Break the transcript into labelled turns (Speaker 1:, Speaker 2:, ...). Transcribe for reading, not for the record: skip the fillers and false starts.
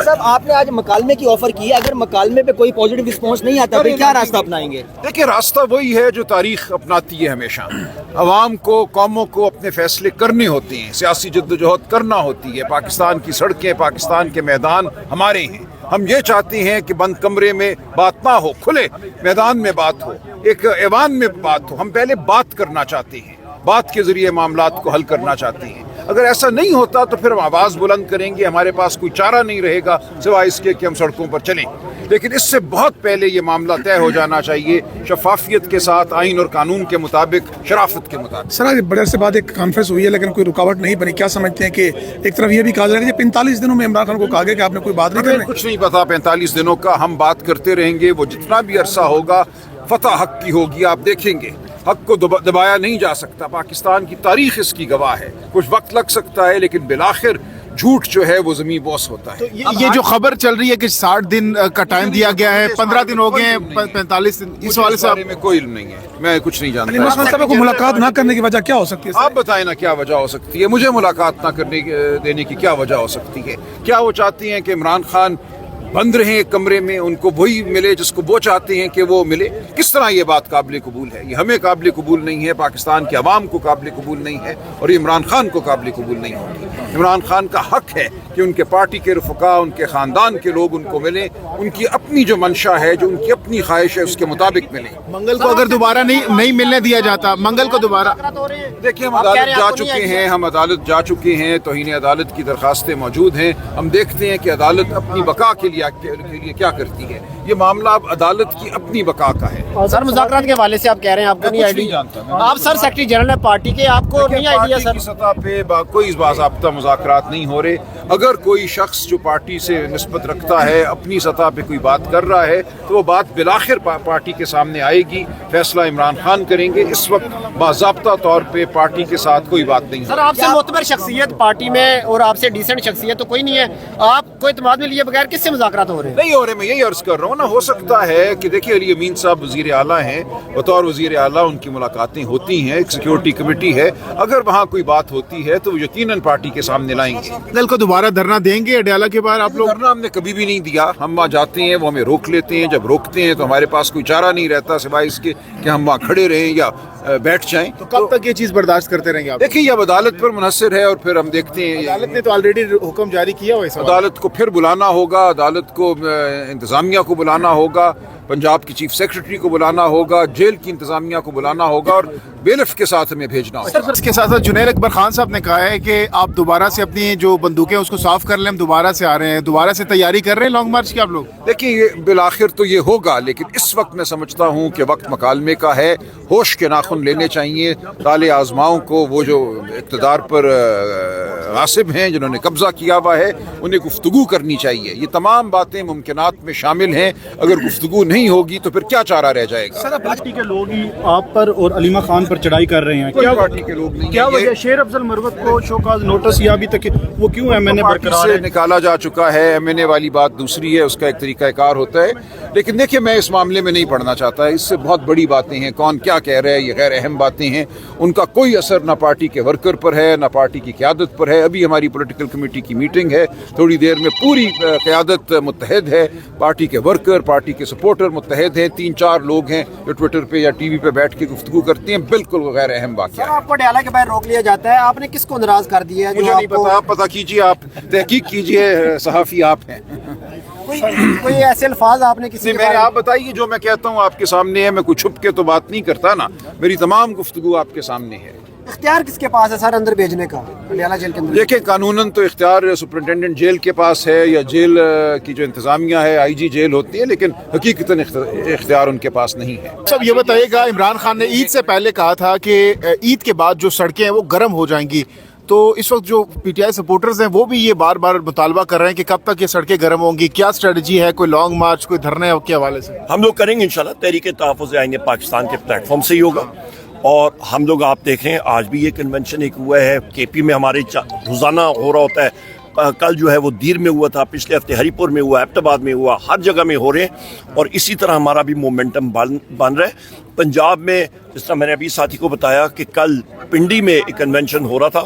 Speaker 1: صاحب آپ نے آج مکالمے کی آفر کی ہے، اگر مکالمے پہ کوئی پازیٹیو رسپانس نہیں آتا پھر کیا راستہ اپنائیں گے؟
Speaker 2: دیکھیں راستہ وہی ہے جو تاریخ اپناتی ہے ہمیشہ، عوام کو قوموں کو اپنے فیصلے کرنے ہوتے ہیں، سیاسی جدوجہد کرنا ہوتی ہے، پاکستان کی سڑکیں پاکستان کے میدان ہمارے ہیں، ہم یہ چاہتے ہیں کہ بند کمرے میں بات نہ ہو، کھلے میدان میں بات ہو، ایک ایوان میں بات ہو، ہم پہلے بات کرنا چاہتے ہیں، بات کے ذریعے معاملات کو حل کرنا چاہتے ہیں۔ اگر ایسا نہیں ہوتا تو پھر ہم آواز بلند کریں گے، ہمارے پاس کوئی چارہ نہیں رہے گا سوائے اس کے کہ ہم سڑکوں پر چلیں، لیکن اس سے بہت پہلے یہ معاملہ طے ہو جانا چاہیے شفافیت کے ساتھ، آئین اور قانون کے مطابق، شرافت کے مطابق۔
Speaker 3: سر آج بڑے عرصے بعد ایک کانفرنس ہوئی ہے لیکن کوئی رکاوٹ نہیں بنی، کیا سمجھتے ہیں کہ ایک طرف یہ بھی کہا جا رہا ہے کہ 45 دنوں میں عمران خان کو کہا گیا کہ آپ نے کوئی بات نہیں کرنی؟
Speaker 2: کچھ نہیں پتا 45 دنوں کا، ہم بات کرتے رہیں گے، وہ جتنا بھی عرصہ ہوگا فتح حق کی ہوگی، آپ دیکھیں گے حق کو دبایا نہیں جا سکتا، پاکستان کی تاریخ اس کی گواہ ہے، کچھ وقت لگ سکتا ہے لیکن بالآخر جھوٹ جو ہے وہ زمین بوس ہوتا ہے۔
Speaker 4: یہ جو خبر چل رہی ہے کہ 60 دن کا ٹائم دیا گیا ہے، 15 دن ہو گئے ہیں، 45 دن، اس حوالے سے
Speaker 2: بارے میں کوئی علم نہیں ہے، میں کچھ نہیں
Speaker 3: عمران
Speaker 2: جانتا۔
Speaker 3: خان صاحب کو ملاقات نہ کرنے کی وجہ کیا ہو سکتی ہے؟
Speaker 2: آپ بتائیں نا کیا وجہ ہو سکتی ہے، مجھے ملاقات نہ کرنے دینے کی کیا وجہ ہو سکتی ہے؟ کیا وہ چاہتی ہیں کہ عمران خان بند رہیں ایک کمرے میں، ان کو وہی ملے جس کو وہ چاہتے ہیں کہ وہ ملے؟ کس طرح یہ بات قابل قبول ہے؟ یہ ہمیں قابل قبول نہیں ہے، پاکستان کے عوام کو قابل قبول نہیں ہے، اور یہ عمران خان کو قابل قبول نہیں ہوگی۔ عمران خان کا حق ہے کہ ان کے پارٹی کے رفقا، ان کے خاندان کے لوگ ان کو ملیں، ان کی اپنی جو منشا ہے، جو ان کی اپنی خواہش ہے، اس کے مطابق ملیں۔
Speaker 4: منگل کو اگر دوبارہ نہیں ملنے دیا جاتا، منگل کو دوبارہ
Speaker 2: دیکھیے ہم عدالت جا چکے ہیں، ہم عدالت جا چکے ہیں، توہین عدالت کی درخواستیں موجود ہیں، ہم دیکھتے ہیں کہ عدالت اپنی بقا کے لیے کیا کرتی ہے۔ یہ معاملہ اب عدالت کی اپنی بقا کا ہے۔
Speaker 5: سر مذاکرات کے حوالے سے آپ کہہ رہے ہیں آپ کو نہیں آئیڈیا، آپ سر سیکرٹری جنرل ہے پارٹی کے، آپ کو نہیں آئیڈیا
Speaker 2: پارٹی کی سطح پہ کوئی باضابطہ مذاکرات نہیں ہو رہے۔ اگر کوئی شخص جو پارٹی سے نسبت رکھتا ہے اپنی سطح پہ کوئی بات کر رہا ہے تو وہ بات بالآخر پارٹی کے سامنے آئے گی، فیصلہ عمران خان کریں گے۔ اس وقت باضابطہ طور پہ پارٹی کے ساتھ کوئی بات نہیں
Speaker 5: سر آپ سے معتبر شخصیت پارٹی میں اور آپ سے ڈیسنٹ شخصیت تو کوئی نہیں ہے، آپ کو اعتماد میں لیے بغیر کس سے مذاکرات ہو رہے ہیں؟
Speaker 2: نہیں ہو رہے۔ میں یہی عرض کر رہا ہوں نا، ہو سکتا ہے کہ دیکھیے علی امین صاحب وزیر اعلیٰ ہیں، بطور وزیر اعلیٰ ان کی ملاقاتیں ہوتی ہیں، ایک سیکیورٹی کمیٹی ہے، اگر وہاں کوئی بات ہوتی ہے تو وہ یقیناً پارٹی کے سامنے لائیں گے۔
Speaker 4: منگل کو دوبارہ دھرنا دیں گے اڈیالہ کے باہر آپ لوگ؟
Speaker 2: دھرنا ہم نے کبھی بھی نہیں دیا، ہم وہاں جاتے ہیں وہ ہمیں روک لیتے ہیں، جب روکتے ہیں تو ہمارے پاس کوئی چارہ نہیں رہتا سوائے اس کے کہ ہم وہاں کھڑے رہیں یا بیٹھ جائیں۔
Speaker 4: تو کب تک یہ چیز برداشت کرتے رہیں گے آپ؟
Speaker 2: دیکھیں یہ اب عدالت پر منحصر ہے اور پھر ہم دیکھتے ہیں۔
Speaker 4: عدالت نے تو آلریڈی حکم جاری کیا ہوا ہے،
Speaker 2: عدالت کو پھر بلانا ہوگا، عدالت کو انتظامیہ کو بلانا ہوگا، پنجاب کی چیف سیکرٹری کو بلانا ہوگا، جیل کی انتظامیہ کو بلانا ہوگا اور بیلف کے ساتھ ہمیں بھیجنا ہوگا۔
Speaker 4: اس کے ساتھ ساتھ جنید اکبر خان صاحب نے کہا ہے کہ آپ دوبارہ سے اپنی جو بندوقیں اس کو صاف کر لیں، ہم دوبارہ سے آ رہے ہیں، دوبارہ سے تیاری کر رہے ہیں لانگ مارچ کی آپ لوگ؟
Speaker 2: دیکھیں یہ بالآخر تو یہ ہوگا، لیکن اس وقت میں سمجھتا ہوں کہ وقت مکالمے کا ہے، ہوش کے ناخن لینے چاہیے طالع آزماؤں کو، وہ جو اقتدار پر غاصب ہیں، جنہوں نے قبضہ کیا ہوا ہے، انہیں گفتگو کرنی چاہیے۔ یہ تمام باتیں ممکنات میں شامل ہیں، اگر گفتگو نہیں ہوگی تو پھر کیا چارہ رہ جائے گا؟
Speaker 6: پارٹی کے لوگ ہی آپ پر اور علیمہ خان پر چڑھائی کر رہے ہیں، کیا
Speaker 2: پارٹی کے لوگ نہیں
Speaker 6: کیا
Speaker 2: ہیں۔
Speaker 6: وجہ شیر افضل مروت کو شوکاز نوٹس یا ابھی تک وہ کیوں ایم این اے
Speaker 2: پارٹی
Speaker 6: برقرار
Speaker 2: سے
Speaker 6: ہے؟
Speaker 2: نکالا جا چکا ہے، ایم این اے والی بات دوسری ہے، اس کا ایک طریقہ کار ہوتا ہے، لیکن دیکھیے میں اس معاملے میں نہیں پڑھنا چاہتا، اس سے بہت بڑی باتیں ہیں، کون کیا کہہ رہا ہے، یہ غیر اہم باتیں ہیں، ان کا کوئی اثر نہ پارٹی کے ورکر پر ہے نہ پارٹی کی قیادت پر ہے۔ ابھی ہماری پولیٹیکل کمیٹی کی میٹنگ ہے، تھوڑی دیر میں پوری قیادت متحد ہے، پارٹی کے ورکر، پارٹی کے سپورٹر متحد ہیں، 3-4 لوگ ہیں جو ٹویٹر پہ یا ٹی وی پہ بیٹھ کے گفتگو کرتے ہیں، بالکل غیر اہم واقعہ ہے۔
Speaker 5: آپ کو اڈیالہ کے باہر روک لیا جاتا ہے، آپ نے کس کو ناراض کر دیا ہے؟
Speaker 2: مجھے نہیں پتا، آپ پتہ کیجیے، آپ تحقیق کیجیے، صحافی آپ ہیں۔
Speaker 5: کوئی ایسے الفاظ آپ نے کسی
Speaker 2: میں آپ بتائیے، جو میں کہتا ہوں آپ کے سامنے ہے، میں کوئی چھپ کے تو بات نہیں کرتا نا، میری تمام گفتگو آپ کے سامنے ہے۔
Speaker 5: اختیار کس کے پاس ہے سر اندر بھیجنے کا اڈیالہ جیل کے اندر؟
Speaker 2: دیکھیں قانوناً تو اختیار سپرنٹینڈنٹ جیل کے پاس ہے یا جیل کی جو انتظامیہ ہے، آئی جی جیل ہوتی ہے، لیکن حقیقتاً اختیار ان کے پاس نہیں ہے۔
Speaker 4: سب یہ بتائیے گا، عمران خان نے عید سے پہلے کہا تھا کہ عید کے بعد جو سڑکیں ہیں وہ گرم ہو جائیں گی، تو اس وقت جو پی ٹی آئی سپورٹرز ہیں وہ بھی یہ بار بار مطالبہ کر رہے ہیں کہ کب تک یہ سڑکیں گرم ہوں گی، کیا اسٹریٹجی ہے، کوئی لانگ مارچ، کوئی دھرنے کے حوالے سے؟
Speaker 7: ہم لوگ کریں گے انشاءاللہ، تحریک تحفظ آئین پاکستان کے پلیٹ فارم سے ہی ہوگا، اور ہم لوگ آپ دیکھ رہے ہیں آج بھی یہ کنونشن ایک ہوا ہے، کے پی میں ہمارے روزانہ ہو رہا ہوتا ہے، کل جو ہے وہ دیر میں ہوا تھا، پچھلے ہفتے ہری پور میں ہوا، ایبٹ آباد میں ہوا، ہر جگہ میں ہو رہے ہیں، اور اسی طرح ہمارا بھی مومنٹم بن رہا ہے۔ پنجاب میں جس طرح میں نے ابھی ساتھی کو بتایا کہ کل پنڈی میں ایک کنونشن ہو رہا تھا،